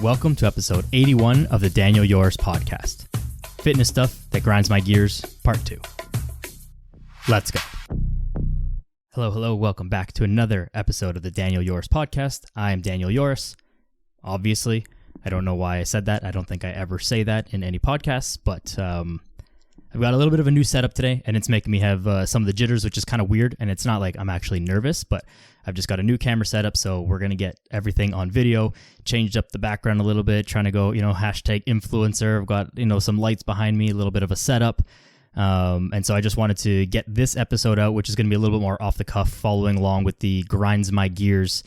Welcome to episode 81 of the Daniel Yours podcast. Fitness stuff that grinds my gears, part 2. Let's go. Hello, welcome back to another episode of the Daniel Yours podcast. I am Daniel Yours. Obviously, I don't know why I said that. I don't think I ever say that in any podcasts, but I've got a little bit of a new setup today, and it's making me have some of the jitters, which is kind of weird, and it's not like I'm actually nervous, but I've just got a new camera setup, so we're going to get everything on video, changed up the background a little bit, trying to go, hashtag influencer. I've got, some lights behind me, a little bit of a setup, and so I just wanted to get this episode out, which is going to be a little bit more off the cuff, following along with the Grinds My Gears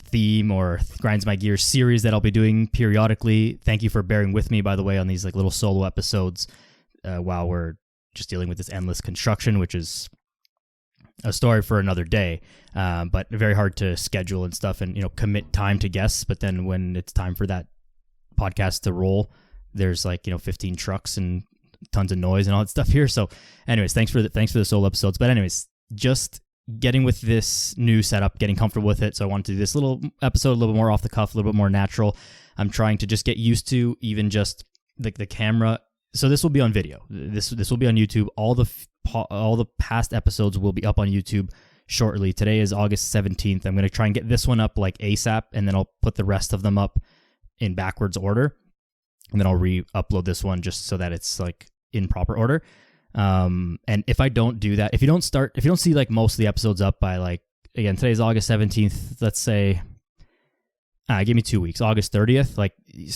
theme or Grinds My Gears series that I'll be doing periodically. Thank you for bearing with me, by the way, on these little solo episodes while we're just dealing with this endless construction, which is a story for another day, but very hard to schedule and stuff and, commit time to guests. But then when it's time for that podcast to roll, there's 15 trucks and tons of noise and all that stuff here. So anyways, thanks for the solo episodes. But anyways, just getting with this new setup, getting comfortable with it. So I wanted to do this little episode a little bit more off the cuff, a little bit more natural. I'm trying to just get used to even just the camera. So this will be on video. This will be on YouTube. All the past episodes will be up on YouTube shortly. Today is August 17th. I'm going to try and get this one up ASAP, and then I'll put the rest of them up in backwards order, and then I'll re-upload this one just so that it's in proper order. And if I don't do that, if you don't see most of the episodes up by again, today's August 17th, let's say, give me 2 weeks, August 30th,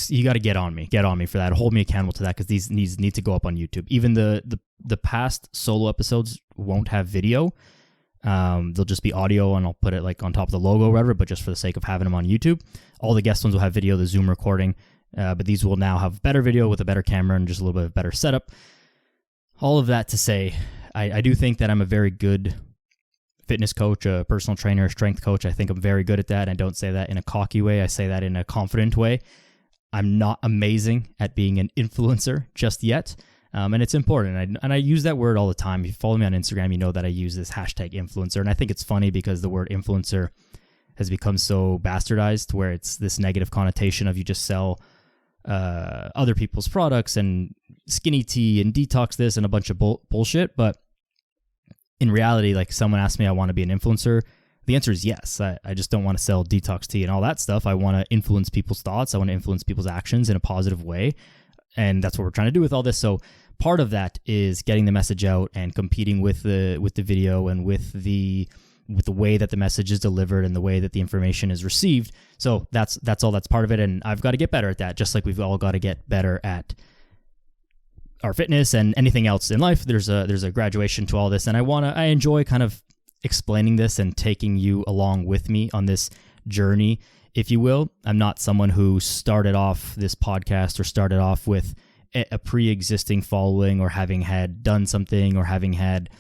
you got to get on me for that. Hold me accountable to that, because these need to go up on YouTube. Even the past solo episodes won't have video. They'll just be audio, and I'll put it on top of the logo or whatever, but just for the sake of having them on YouTube. All the guest ones will have video, the Zoom recording, but these will now have better video with a better camera and just a little bit of better setup. All of that to say, I do think that I'm a very good fitness coach, a personal trainer, a strength coach. I think I'm very good at that. I don't say that in a cocky way. I say that in a confident way. I'm not amazing at being an influencer just yet. And it's important. And I use that word all the time. If you follow me on Instagram, you know that I use this hashtag influencer. And I think it's funny because the word influencer has become so bastardized, where it's this negative connotation of you just sell other people's products and skinny tea and detox this and a bunch of bullshit. But in reality, someone asked me, I want to be an influencer. The answer is yes. I just don't want to sell detox tea and all that stuff. I want to influence people's thoughts. I want to influence people's actions in a positive way. And that's what we're trying to do with all this. So part of that is getting the message out and competing with the video and with the way that the message is delivered and the way that the information is received. So that's part of it. And I've got to get better at that, just like we've all got to get better at our fitness and anything else in life. There's a graduation to all this, and I enjoy kind of explaining this and taking you along with me on this journey, if you will. I'm not someone who started off this podcast or started off with a pre-existing following or having had done something or having had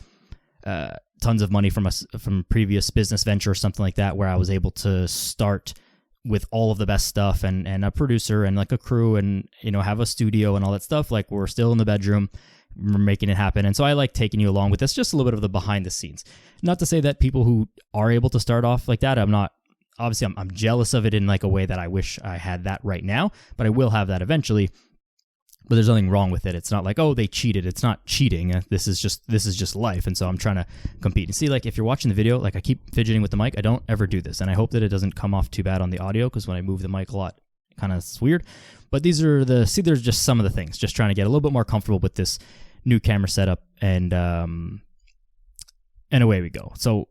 tons of money from previous business venture or something like that, where I was able to start with all of the best stuff and a producer and a crew and, have a studio and all that stuff. We're still in the bedroom, we're making it happen. And so I like taking you along with this, just a little bit of the behind the scenes. Not to say that people who are able to start off like that, I'm jealous of it in a way that I wish I had that right now, but I will have that eventually. But there's nothing wrong with it. It's not they cheated. It's not cheating. This is just life. And so I'm trying to compete. And see, if you're watching the video, I keep fidgeting with the mic. I don't ever do this. And I hope that it doesn't come off too bad on the audio, because when I move the mic a lot, kind of it's weird. But there's just some of the things. Just trying to get a little bit more comfortable with this new camera setup. And away we go. So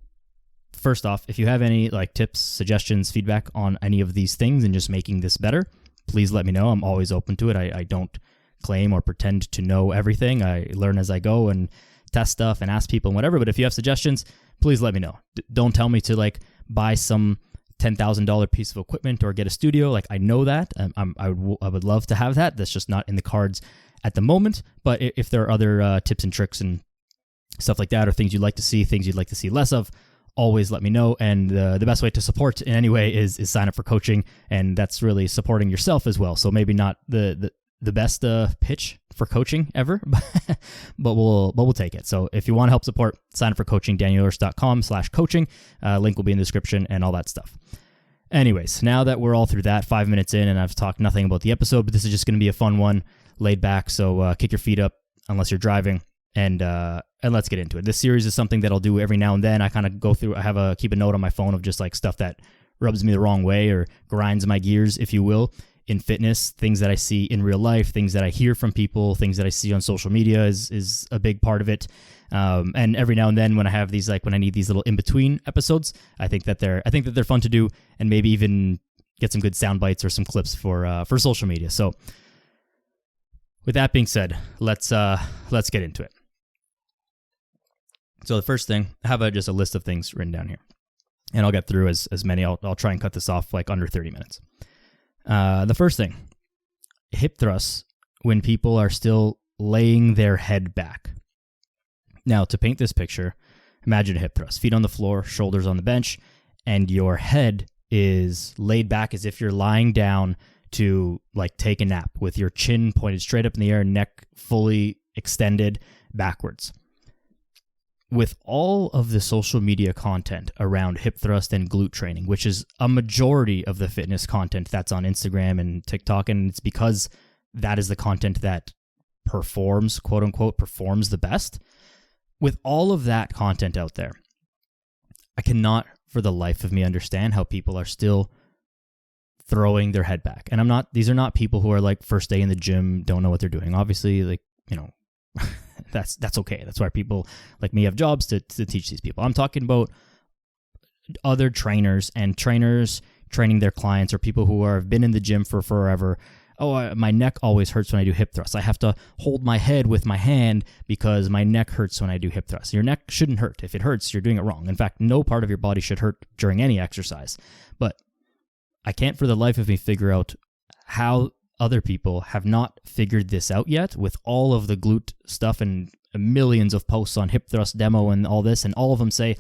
first off, if you have any tips, suggestions, feedback on any of these things and just making this better, please let me know. I'm always open to it. I don't claim or pretend to know everything. I learn as I go and test stuff and ask people and whatever. But if you have suggestions, please let me know. Don't tell me to buy some $10,000 piece of equipment or get a studio. I know that. I would love to have that. That's just not in the cards at the moment. But if there are other tips and tricks and stuff like that, or things you'd like to see, things you'd like to see less of, always let me know. And the best way to support in any way is sign up for coaching. And that's really supporting yourself as well. So maybe not the best pitch for coaching ever, but we'll take it. So if you want to help support, sign up for coaching, danielyours.com/coaching. Link will be in the description and all that stuff. Anyways, now that we're all through that, 5 minutes in, and I've talked nothing about the episode, but this is just going to be a fun one, laid back. So kick your feet up unless you're driving, and let's get into it. This series is something that I'll do every now and then. I kind of go through. I keep a note on my phone of just like stuff that rubs me the wrong way or grinds my gears, if you will, in fitness. Things that I see in real life, things that I hear from people, things that I see on social media is a big part of it. And every now and then when I have these, like when I need these little in-between episodes, I think that they're fun to do, and maybe even get some good sound bites or some clips for social media. So with that being said, let's get into it. So the first thing, I have just a list of things written down here, and I'll get through as many. I'll try and cut this off like under 30 minutes. The first thing, hip thrusts when people are still laying their head back. Now, to paint this picture, imagine a hip thrust, feet on the floor, shoulders on the bench, and your head is laid back as if you're lying down to like take a nap with your chin pointed straight up in the air, neck fully extended backwards. With all of the social media content around hip thrust and glute training, which is a majority of the fitness content that's on Instagram and TikTok, and it's because that is the content that performs, quote unquote, performs the best. With all of that content out there, I cannot for the life of me understand how people are still throwing their head back. And these are not people who are like first day in the gym, don't know what they're doing. Obviously, like, you know, that's okay. That's why people like me have jobs to teach these people. I'm talking about other trainers and trainers training their clients, or people who have been in the gym for forever. My neck always hurts when I do hip thrusts. I have to hold my head with my hand because my neck hurts when I do hip thrusts. Your neck shouldn't hurt. If it hurts, you're doing it wrong. In fact, no part of your body should hurt during any exercise. But I can't for the life of me figure out how other people have not figured this out yet with all of the glute stuff and millions of posts on hip thrust demo and all this, and all of them say,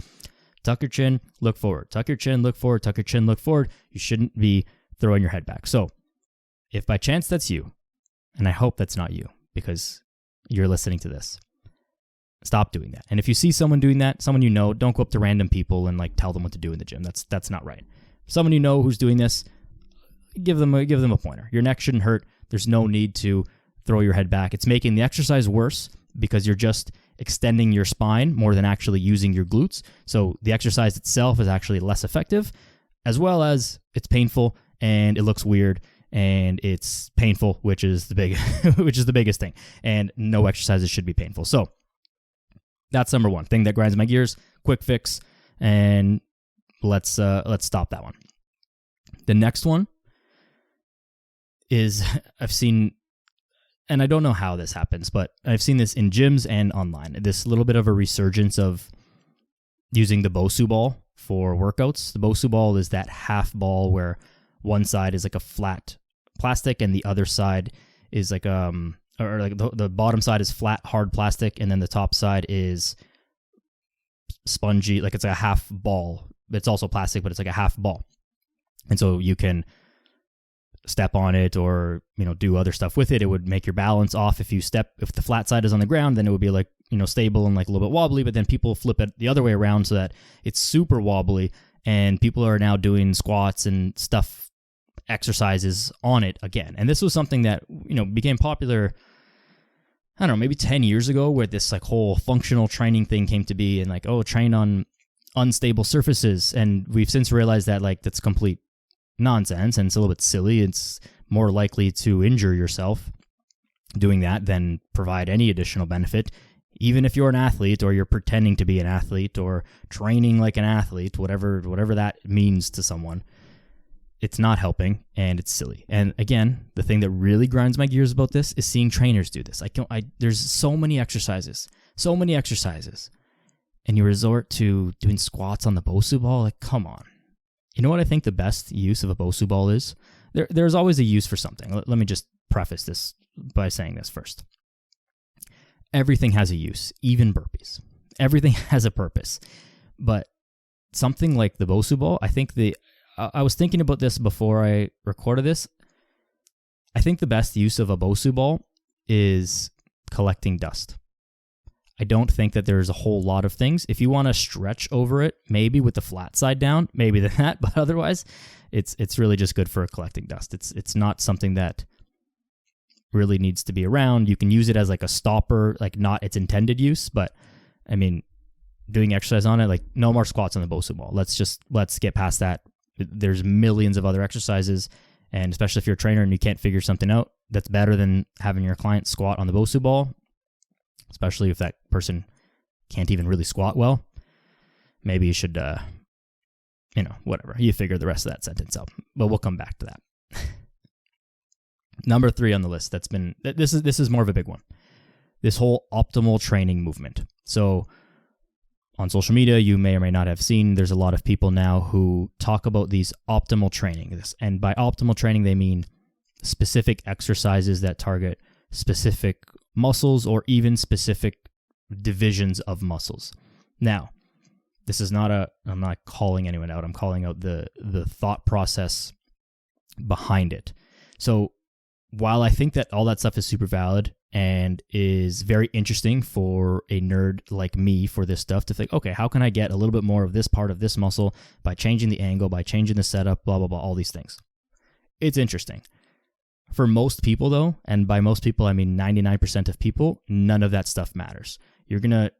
tuck your chin, look forward, tuck your chin, look forward, tuck your chin, look forward. You shouldn't be throwing your head back. So if by chance that's you, and I hope that's not you because you're listening to this, stop doing that. And if you see someone doing that, someone you know, don't go up to random people and like tell them what to do in the gym. That's not right. Someone you know who's doing this, give them a pointer. Your neck shouldn't hurt. There's no need to throw your head back. It's making the exercise worse because you're just extending your spine more than actually using your glutes. So the exercise itself is actually less effective, as well as it's painful and it looks weird. And it's painful, which is the biggest thing. And no exercises should be painful. So that's number one thing that grinds my gears. Quick fix, and let's stop that one. The next one is I've seen, and I don't know how this happens, but I've seen this in gyms and online. This little bit of a resurgence of using the Bosu Ball for workouts. The Bosu Ball is that half ball where one side is like a flat plastic and the other side is like the bottom side is flat hard plastic, and then the top side is spongy, like it's a half ball. It's also plastic, but it's like a half ball. And so you can step on it or, you know, do other stuff with it. It would make your balance off if the flat side is on the ground, then it would be like, you know, stable and like a little bit wobbly, but then people flip it the other way around so that it's super wobbly, and people are now doing squats and stuff, exercises on it again. And this was something that, you know, became popular, I don't know, maybe 10 years ago, where this like whole functional training thing came to be, and like, oh, train on unstable surfaces. And we've since realized that like that's complete nonsense, and it's a little bit silly. It's more likely to injure yourself doing that than provide any additional benefit, even if you're an athlete or you're pretending to be an athlete or training like an athlete, whatever that means to someone. It's not helping, and it's silly. And again, the thing that really grinds my gears about this is seeing trainers do this. There's so many exercises, and you resort to doing squats on the Bosu Ball. Like, come on. You know what I think the best use of a Bosu Ball is? There's always a use for something. Let me just preface this by saying this first. Everything has a use, even burpees. Everything has a purpose. But something like the Bosu Ball, I was thinking about this before I recorded this. I think the best use of a Bosu Ball is collecting dust. I don't think that there's a whole lot of things. If you want to stretch over it, maybe with the flat side down, maybe that, but otherwise, it's really just good for collecting dust. It's not something that really needs to be around. You can use it as like a stopper, like not its intended use, but I mean, doing exercise on it, like no more squats on the Bosu Ball. Let's get past that. There's millions of other exercises, and especially if you're a trainer and you can't figure something out, that's better than having your client squat on the Bosu Ball, especially if that person can't even really squat well. Maybe you should, whatever. You figure the rest of that sentence out, but we'll come back to that. Number 3 on the list, this is more of a big one. This whole optimal training movement. So on social media, you may or may not have seen, there's a lot of people now who talk about these optimal training. And by optimal training, they mean specific exercises that target specific muscles or even specific divisions of muscles. Now, this is I'm not calling anyone out. I'm calling out the thought process behind it. So while I think that all that stuff is super valid and is very interesting for a nerd like me for this stuff to think, okay, how can I get a little bit more of this part of this muscle by changing the angle, by changing the setup, blah, blah, blah, all these things. It's interesting. For most people, though, and by most people, I mean 99% of people, none of that stuff matters. You're going to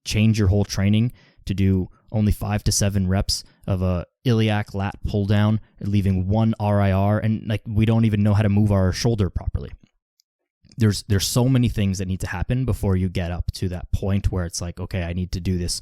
change your whole training to do only 5 to 7 reps of a iliac lat pull down, leaving 1 RIR, and like we don't even know how to move our shoulder properly. There's so many things that need to happen before you get up to that point where it's like, okay, I need to do this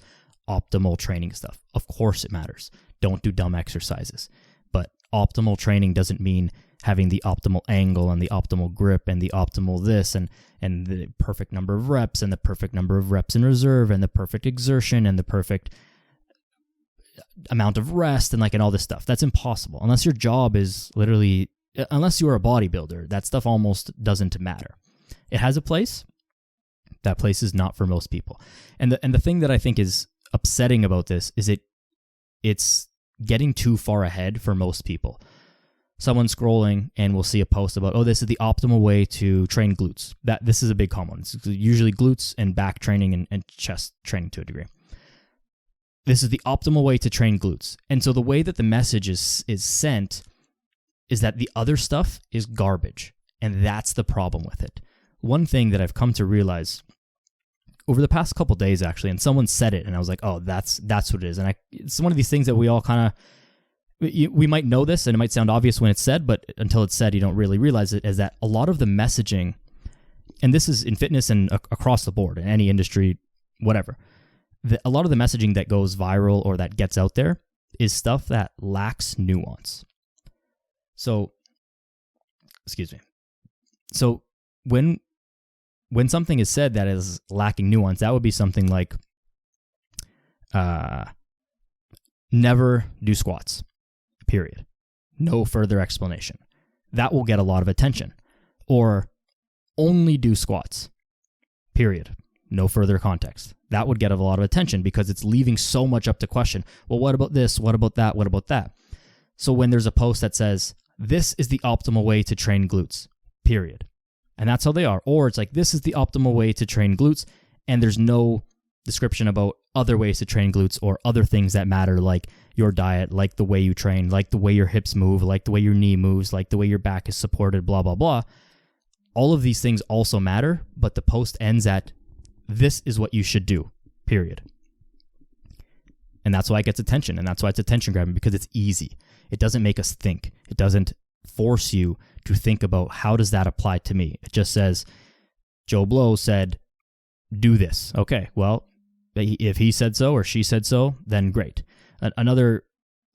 optimal training stuff. Of course it matters. Don't do dumb exercises. But optimal training doesn't mean having the optimal angle and the optimal grip and the optimal this and the perfect number of reps and the perfect number of reps in reserve and the perfect exertion and the perfect amount of rest and all this stuff. That's impossible. Unless your job is literally, unless you're a bodybuilder, that stuff almost doesn't matter. It has a place. That place is not for most people. And the thing that I think is upsetting about this is it's getting too far ahead for most people. Someone scrolling and will see a post about, oh, this is the optimal way to train glutes. This is a big common one. It's usually glutes and back training and chest training to a degree. This is the optimal way to train glutes. And so the way that the message is sent is that the other stuff is garbage. And that's the problem with it. One thing that I've come to realize over the past couple days, actually, and someone said it, and I was like, oh, that's what it is. And it's one of these things that we all kind of, we might know this, and it might sound obvious when it's said, but until it's said, you don't really realize it, is that a lot of the messaging, and this is in fitness and across the board, in any industry, whatever, a lot of the messaging that goes viral or that gets out there is stuff that lacks nuance. So, excuse me. So when something is said that is lacking nuance, that would be something like, never do squats, period. No further explanation. That will get a lot of attention. Or only do squats, period. No further context. That would get a lot of attention because it's leaving so much up to question. Well, what about this? What about that? What about that? So when there's a post that says, this is the optimal way to train glutes, period. And that's how they are. Or it's like, this is the optimal way to train glutes, and there's no description about other ways to train glutes or other things that matter, like your diet, like the way you train, like the way your hips move, like the way your knee moves, like the way your back is supported, blah, blah, blah. All of these things also matter, but the post ends at, this is what you should do, period. And that's why it gets attention, and that's why it's attention grabbing, because it's easy. It doesn't make us think. It doesn't force you to think about, how does that apply to me? It just says, Joe Blow said, do this. Okay, well, if he said so or she said so, then great. Another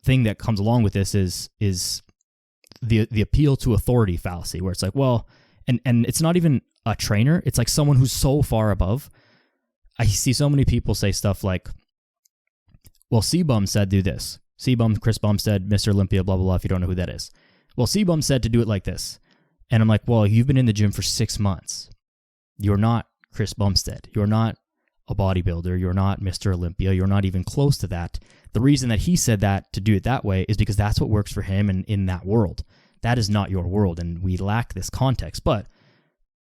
thing that comes along with this is the appeal to authority fallacy, where it's like, well, and it's not even a trainer, it's like someone who's so far above. I see so many people say stuff like, well, C-Bum said do this. C-Bum, Chris Bumstead, Mr. Olympia, blah, blah, blah, if you don't know who that is. Well, C-Bum said to do it like this. And I'm like, well, you've been in the gym for 6 months. You're not Chris Bumstead. You're not a bodybuilder. You're not Mr. Olympia. You're not even close to that. The reason that he said that to do it that way is because that's what works for him and in that world. That is not your world, and we lack this context. But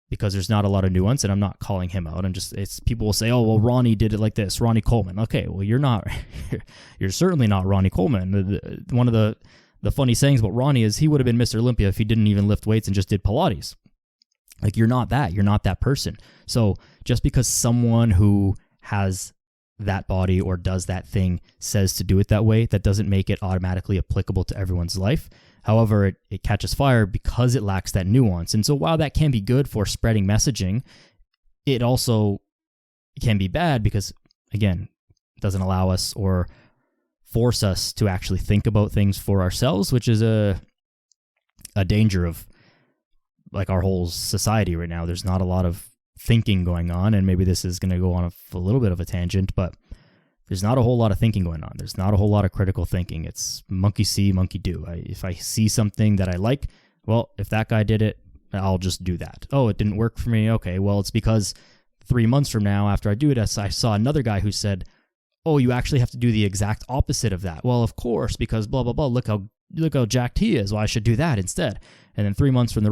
because there's not a lot of nuance, and I'm not calling him out. It's people will say, oh, well, Ronnie did it like this, Ronnie Coleman. Okay, well, you're certainly not Ronnie Coleman. One of the funny sayings about Ronnie is he would have been Mr. Olympia if he didn't even lift weights and just did Pilates. Like, you're not that person. So just because someone who has that body or does that thing says to do it that way, that doesn't make it automatically applicable to everyone's life. However, it catches fire because it lacks that nuance. And so while that can be good for spreading messaging, it also can be bad because, again, it doesn't allow us or force us to actually think about things for ourselves, which is a danger of like our whole society right now. There's not a lot of thinking going on, and maybe this is going to go on a little bit of a tangent, but there's not a whole lot of thinking going on. There's not a whole lot of critical thinking. It's monkey see, monkey do. If I see something that I like, well, if that guy did it, I'll just do that. Oh, it didn't work for me. Okay, well, it's because 3 months from now, after I do it, I saw another guy who said, oh, you actually have to do the exact opposite of that. Well, of course, because blah, blah, blah, look how jacked he is. Well, I should do that instead. And then 3 months down the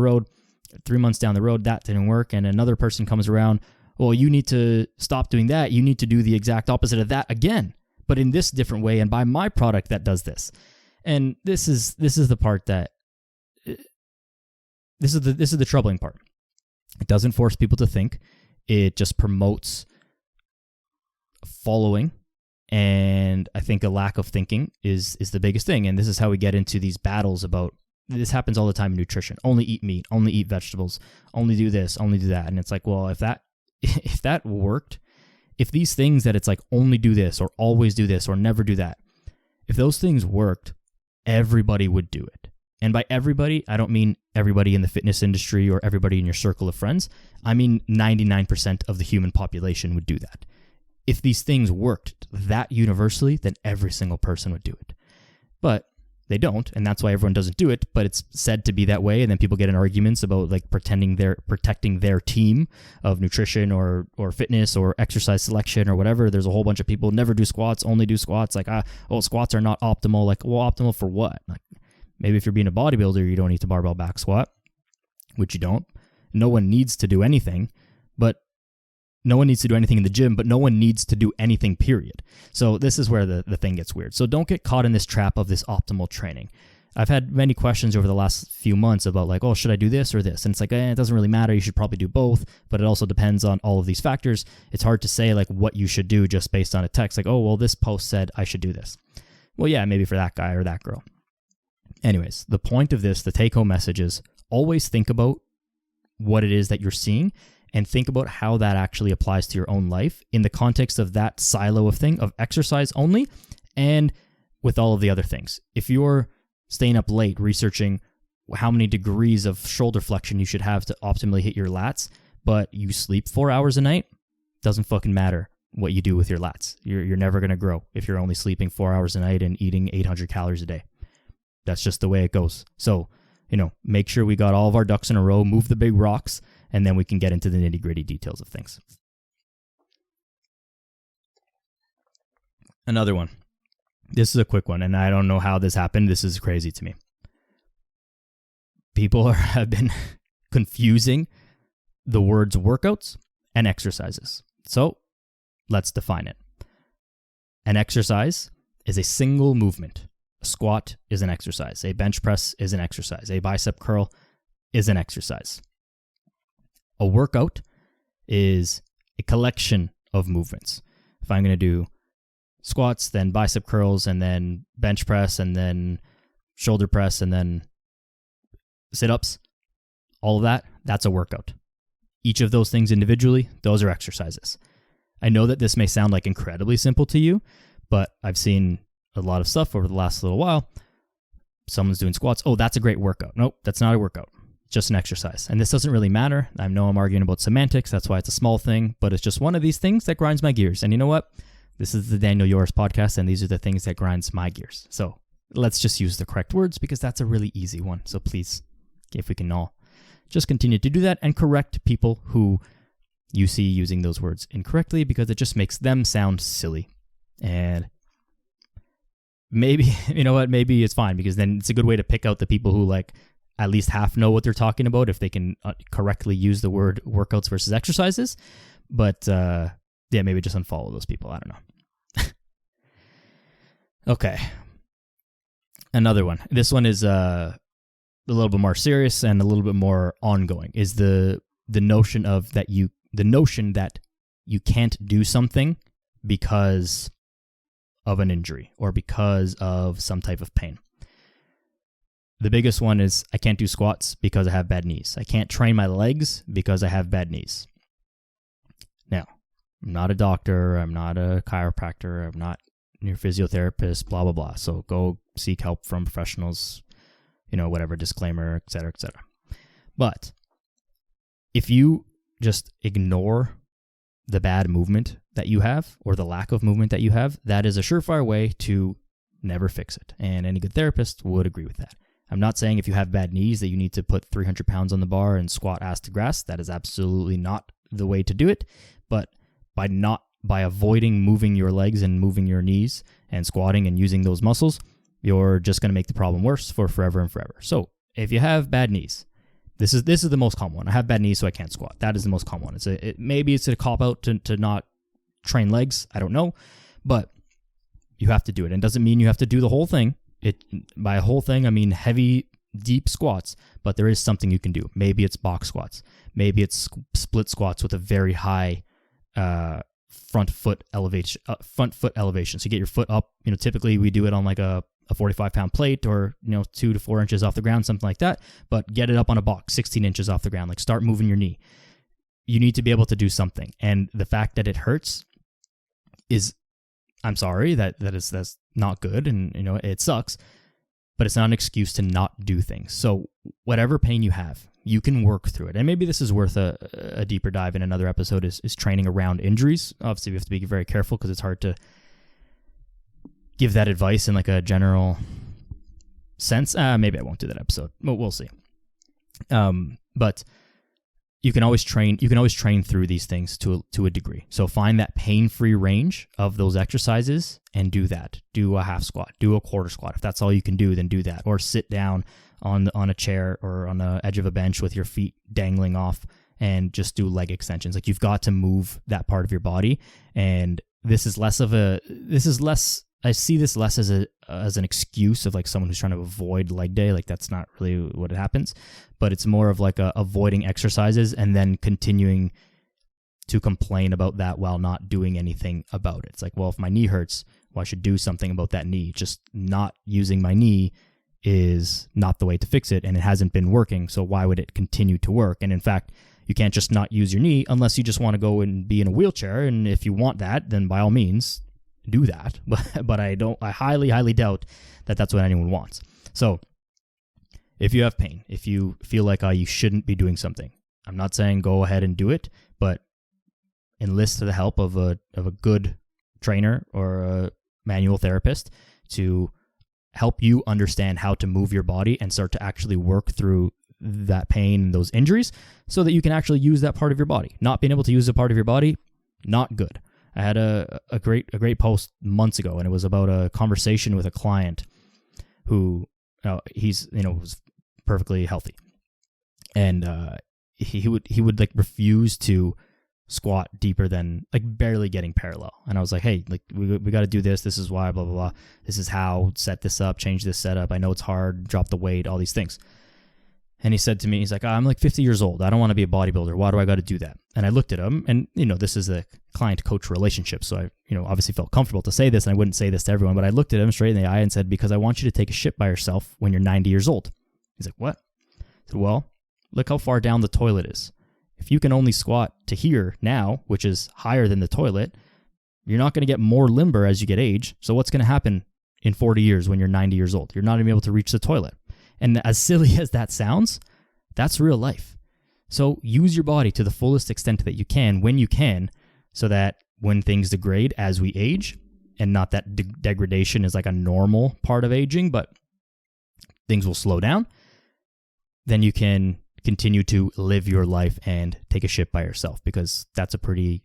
road, that didn't work. And another person comes around, well, you need to stop doing that. You need to do the exact opposite of that again, but in this different way and buy my product that does this. And this is the part that, this is the troubling part. It doesn't force people to think. It just promotes following. And I think a lack of thinking is the biggest thing. And this is how we get into these battles about, this happens all the time in nutrition. Only eat meat, only eat vegetables, only do this, only do that. And it's like, well, if that worked, if these things that it's like only do this or always do this or never do that, if those things worked, everybody would do it. And by everybody, I don't mean everybody in the fitness industry or everybody in your circle of friends. I mean 99% of the human population would do that. If these things worked that universally, then every single person would do it. But they don't, and that's why everyone doesn't do it, but it's said to be that way, and then people get in arguments about like protecting their team of nutrition or fitness or exercise selection or whatever. There's a whole bunch of people never do squats, only do squats, like, squats are not optimal. Like, well, optimal for what? Like, maybe if you're being a bodybuilder, you don't need to barbell back squat, which you don't. No one needs to do anything, but no one needs to do anything in the gym, but no one needs to do anything, period. So this is where the thing gets weird. So don't get caught in this trap of this optimal training. I've had many questions over the last few months about like, oh, should I do this or this? And it's like, it doesn't really matter. You should probably do both, but it also depends on all of these factors. It's hard to say like what you should do just based on a text. Like, oh, well, this post said I should do this. Well, yeah, maybe for that guy or that girl. Anyways, the point of this, the take-home message is always think about what it is that you're seeing and think about how that actually applies to your own life in the context of that silo of thing of exercise only and with all of the other things. If you're staying up late researching how many degrees of shoulder flexion you should have to optimally hit your lats, but you sleep 4 hours a night, doesn't fucking matter what you do with your lats. You're never going to grow if you're only sleeping 4 hours a night and eating 800 calories a day. That's just the way it goes. So, make sure we got all of our ducks in a row, move the big rocks, and then we can get into the nitty-gritty details of things. Another one. This is a quick one, and I don't know how this happened. This is crazy to me. People have been confusing the words workouts and exercises. So, let's define it. An exercise is a single movement. A squat is an exercise. A bench press is an exercise. A bicep curl is an exercise. A workout is a collection of movements. If I'm going to do squats, then bicep curls, and then bench press, and then shoulder press, and then sit-ups, all of that, that's a workout. Each of those things individually, those are exercises. I know that this may sound like incredibly simple to you, but I've seen a lot of stuff over the last little while. Someone's doing squats. Oh, that's a great workout. Nope, that's not a workout. Just an exercise. And this doesn't really matter. I know I'm arguing about semantics. That's why it's a small thing, but it's just one of these things that grinds my gears. And you know what? This is the Daniel Yoris podcast, and these are the things that grinds my gears. So let's just use the correct words because that's a really easy one. So please, if we can all just continue to do that and correct people who you see using those words incorrectly because it just makes them sound silly. And maybe, you know what? Maybe it's fine because then it's a good way to pick out the people who like at least half know what they're talking about if they can correctly use the word workouts versus exercises. But maybe just unfollow those people. I don't know. Okay. Another one. This one is a little bit more serious and a little bit more ongoing. Is the notion that you can't do something because of an injury or because of some type of pain. The biggest one is I can't do squats because I have bad knees. I can't train my legs because I have bad knees. Now, I'm not a doctor. I'm not a chiropractor. I'm not your physiotherapist, blah, blah, blah. So go seek help from professionals, whatever, disclaimer, et cetera, et cetera. But if you just ignore the bad movement that you have or the lack of movement that you have, that is a surefire way to never fix it. And any good therapist would agree with that. I'm not saying if you have bad knees that you need to put 300 pounds on the bar and squat ass to grass. That is absolutely not the way to do it. But by avoiding moving your legs and moving your knees and squatting and using those muscles, you're just going to make the problem worse for forever and forever. So if you have bad knees, this is the most common one. I have bad knees, so I can't squat. That is the most common one. Maybe it's a cop out to not train legs. I don't know, but you have to do it. And it doesn't mean you have to do the whole thing. By a whole thing, I mean heavy, deep squats, but there is something you can do. Maybe it's box squats. Maybe it's split squats with a very high front foot elevation. So you get your foot up. Typically we do it on like a 45-pound plate or 2 to 4 inches off the ground, something like that. But get it up on a box, 16 inches off the ground. Like start moving your knee. You need to be able to do something, and the fact that it hurts is, I'm sorry, that's not good, and it sucks, but it's not an excuse to not do things. So whatever pain you have, you can work through it. And maybe this is worth a deeper dive in another episode, is training around injuries. Obviously, we have to be very careful because it's hard to give that advice in like a general sense. Maybe I won't do that episode. We'll see. But you can always train through these things to a degree. So find that pain-free range of those exercises and do that. Do a half squat, do a quarter squat. If that's all you can do, then do that. Or sit down on a chair or on the edge of a bench with your feet dangling off and just do leg extensions. Like you've got to move that part of your body. And I see this less as an excuse of like someone who's trying to avoid leg day. Like that's not really what happens, but it's more of like avoiding exercises and then continuing to complain about that while not doing anything about it. It's like, well, if my knee hurts, well, I should do something about that knee. Just not using my knee is not the way to fix it, and it hasn't been working, so why would it continue to work? And in fact, you can't just not use your knee unless you just want to go and be in a wheelchair, and if you want that, then by all means, do that. But I highly, highly doubt that that's what anyone wants. So if you have pain, if you feel like you shouldn't be doing something, I'm not saying go ahead and do it, but enlist the help of a good trainer or a manual therapist to help you understand how to move your body and start to actually work through that pain and those injuries so that you can actually use that part of your body. Not being able to use a part of your body, not good. I had a great post months ago, and it was about a conversation with a client who was perfectly healthy, and he would like refuse to squat deeper than like barely getting parallel. And I was like, hey, like we got to do this. This is why, blah blah blah. This is how. Set this up. Change this setup. I know it's hard. Drop the weight. All these things. And he said to me, he's like, I'm like 50 years old. I don't want to be a bodybuilder. Why do I got to do that? And I looked at him, and, this is a client-coach relationship. So I, obviously felt comfortable to say this, and I wouldn't say this to everyone, but I looked at him straight in the eye and said, because I want you to take a shit by yourself when you're 90 years old. He's like, what? I said, well, look how far down the toilet is. If you can only squat to here now, which is higher than the toilet, you're not going to get more limber as you get age. So what's going to happen in 40 years when you're 90 years old? You're not going to be able to reach the toilet. And as silly as that sounds, that's real life. So use your body to the fullest extent that you can when you can, so that when things degrade as we age, and not that degradation is like a normal part of aging, but things will slow down, then you can continue to live your life and take a shit by yourself, because that's a pretty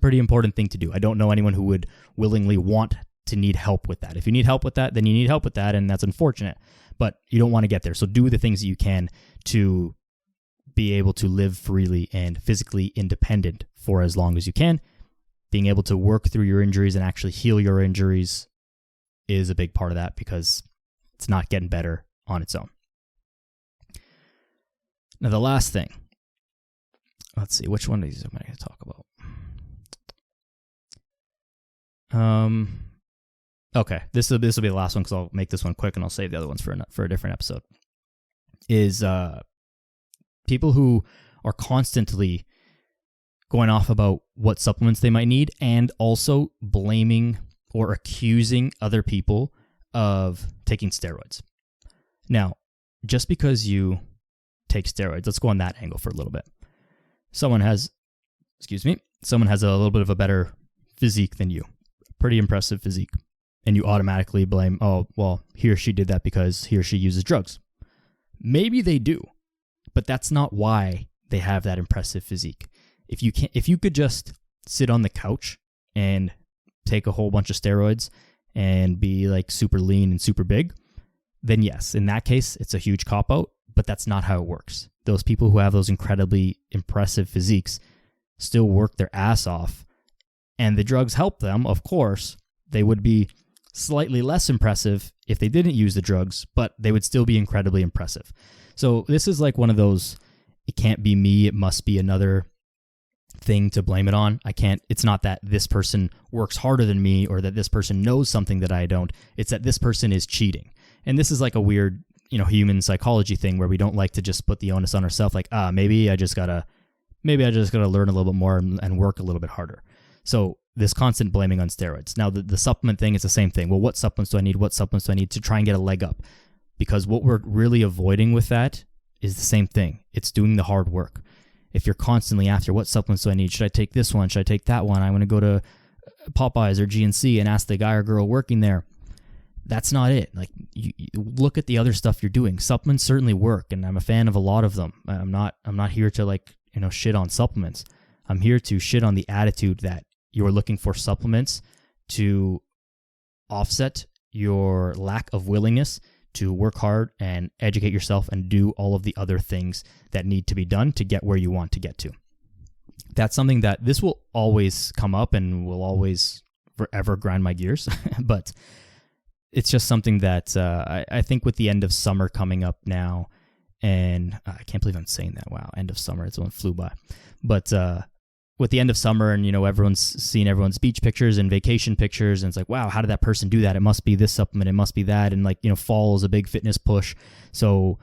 important thing to do. I don't know anyone who would willingly want to need help with that. If you need help with that, then you need help with that, and that's unfortunate. But you don't want to get there. So do the things that you can to be able to live freely and physically independent for as long as you can. Being able to work through your injuries and actually heal your injuries is a big part of that, because it's not getting better on its own. Now, the last thing. Let's see, which one of these am I going to talk about? Okay, this will be the last one, because I'll make this one quick and I'll save the other ones for a different episode. Is people who are constantly going off about what supplements they might need, and also blaming or accusing other people of taking steroids. Now, just because you take steroids, let's go on that angle for a little bit. Someone has a little bit of a better physique than you, pretty impressive physique, and you automatically blame, oh, well, he or she did that because he or she uses drugs. Maybe they do, but that's not why they have that impressive physique. If you could just sit on the couch and take a whole bunch of steroids and be like super lean and super big, then yes, in that case, it's a huge cop-out, but that's not how it works. Those people who have those incredibly impressive physiques still work their ass off, and the drugs help them, of course. They would be slightly less impressive if they didn't use the drugs, but they would still be incredibly impressive. So this is like one of those, it can't be me, it must be another thing to blame it on. It's not that this person works harder than me or that this person knows something that I don't. It's that this person is cheating. And this is like a weird, human psychology thing where we don't like to just put the onus on ourselves. Like, maybe I just gotta learn a little bit more and work a little bit harder. So this constant blaming on steroids. Now the supplement thing is the same thing. Well, what supplements do I need? What supplements do I need to try and get a leg up? Because what we're really avoiding with that is the same thing. It's doing the hard work. If you're constantly after, what supplements do I need? Should I take this one? Should I take that one? I want to go to Popeyes or GNC and ask the guy or girl working there. That's not it. Like, you look at the other stuff you're doing. Supplements certainly work, and I'm a fan of a lot of them. I'm not here to shit on supplements. I'm here to shit on the attitude that you're looking for supplements to offset your lack of willingness to work hard and educate yourself and do all of the other things that need to be done to get where you want to get to. That's something that this will always come up and will always forever grind my gears. But it's just something that I think with the end of summer coming up now, and I can't believe I'm saying that. Wow, end of summer. It's one flew by. But with the end of summer and, everyone's seeing everyone's beach pictures and vacation pictures, and it's like, wow, how did that person do that? It must be this supplement. It must be that. And fall is a big fitness push. So,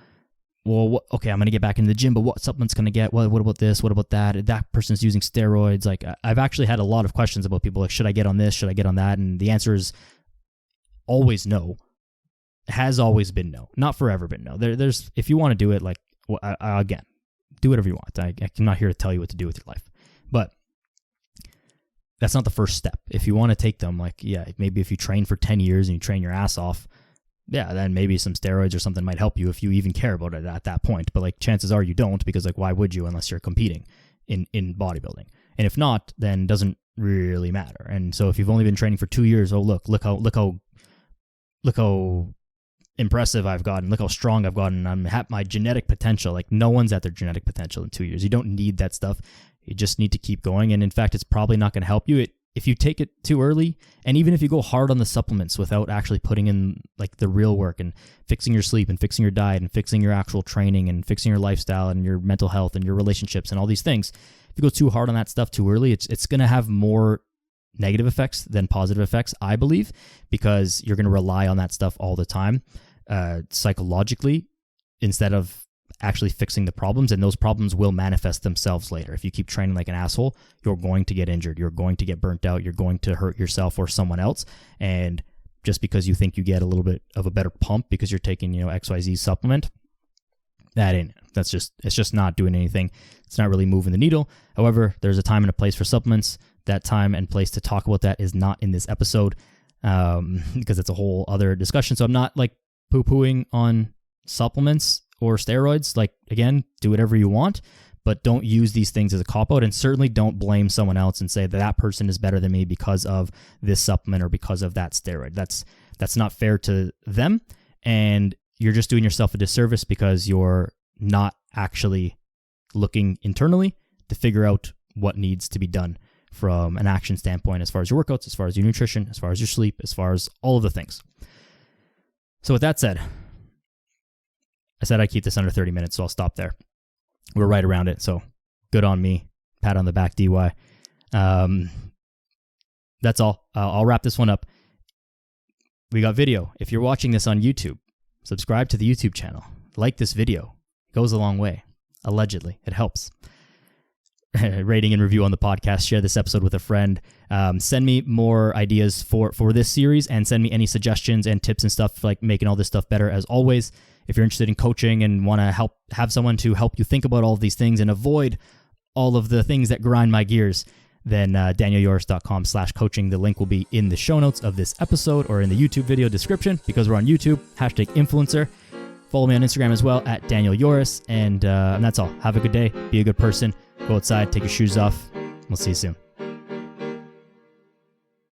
well, okay, I'm going to get back into the gym, but what supplement's going to get? What about this? What about that? That person's using steroids. Like, I've actually had a lot of questions about people like, should I get on this? Should I get on that? And the answer is always no. Has always been no. Not forever, but no. There's, if you want to do it, again, do whatever you want. I'm not here to tell you what to do with your life. But that's not the first step. If you want to take them, maybe if you train for 10 years and you train your ass off, then maybe some steroids or something might help you if you even care about it at that point. But chances are you don't, because why would you unless you're competing in bodybuilding? And if not, then it doesn't really matter. And so if you've only been training for 2 years, look how impressive I've gotten, look how strong I've gotten, I'm at my genetic potential. No one's at their genetic potential in 2 years. You don't need that stuff. You just need to keep going. And in fact, it's probably not going to help you if you take it too early. And even if you go hard on the supplements without actually putting in the real work and fixing your sleep and fixing your diet and fixing your actual training and fixing your lifestyle and your mental health and your relationships and all these things, if you go too hard on that stuff too early, it's going to have more negative effects than positive effects, I believe, because you're going to rely on that stuff all the time psychologically instead of actually fixing the problems, and those problems will manifest themselves later. If you keep training like an asshole, you're going to get injured, you're going to get burnt out, you're going to hurt yourself or someone else. And just because you think you get a little bit of a better pump because you're taking, XYZ supplement, it's just not doing anything. It's not really moving the needle. However, there's a time and a place for supplements. That time and place to talk about that is not in this episode because it's a whole other discussion. So I'm not poo-pooing on supplements or steroids. Again, do whatever you want, but don't use these things as a cop-out, and certainly don't blame someone else and say that that person is better than me because of this supplement or because of that steroid. That's not fair to them, and you're just doing yourself a disservice because you're not actually looking internally to figure out what needs to be done from an action standpoint as far as your workouts, as far as your nutrition, as far as your sleep, as far as all of the things. So with that said, I said I'd keep this under 30 minutes, so I'll stop there. We're right around it, so good on me. Pat on the back, DY. That's all. I'll wrap this one up. We got video. If you're watching this on YouTube, subscribe to the YouTube channel. Like this video. It goes a long way. Allegedly. It helps. Rating and review on the podcast. Share this episode with a friend. Send me more ideas for this series, and send me any suggestions and tips and stuff, like making all this stuff better. As always, if you're interested in coaching and want to have someone to help you think about all of these things and avoid all of the things that grind my gears, then danielyoris.com/coaching. The link will be in the show notes of this episode or in the YouTube video description, because we're on YouTube. #influencer. Follow me on Instagram as well at Daniel Yoris. And that's all. Have a good day. Be a good person. Go outside. Take your shoes off. We'll see you soon.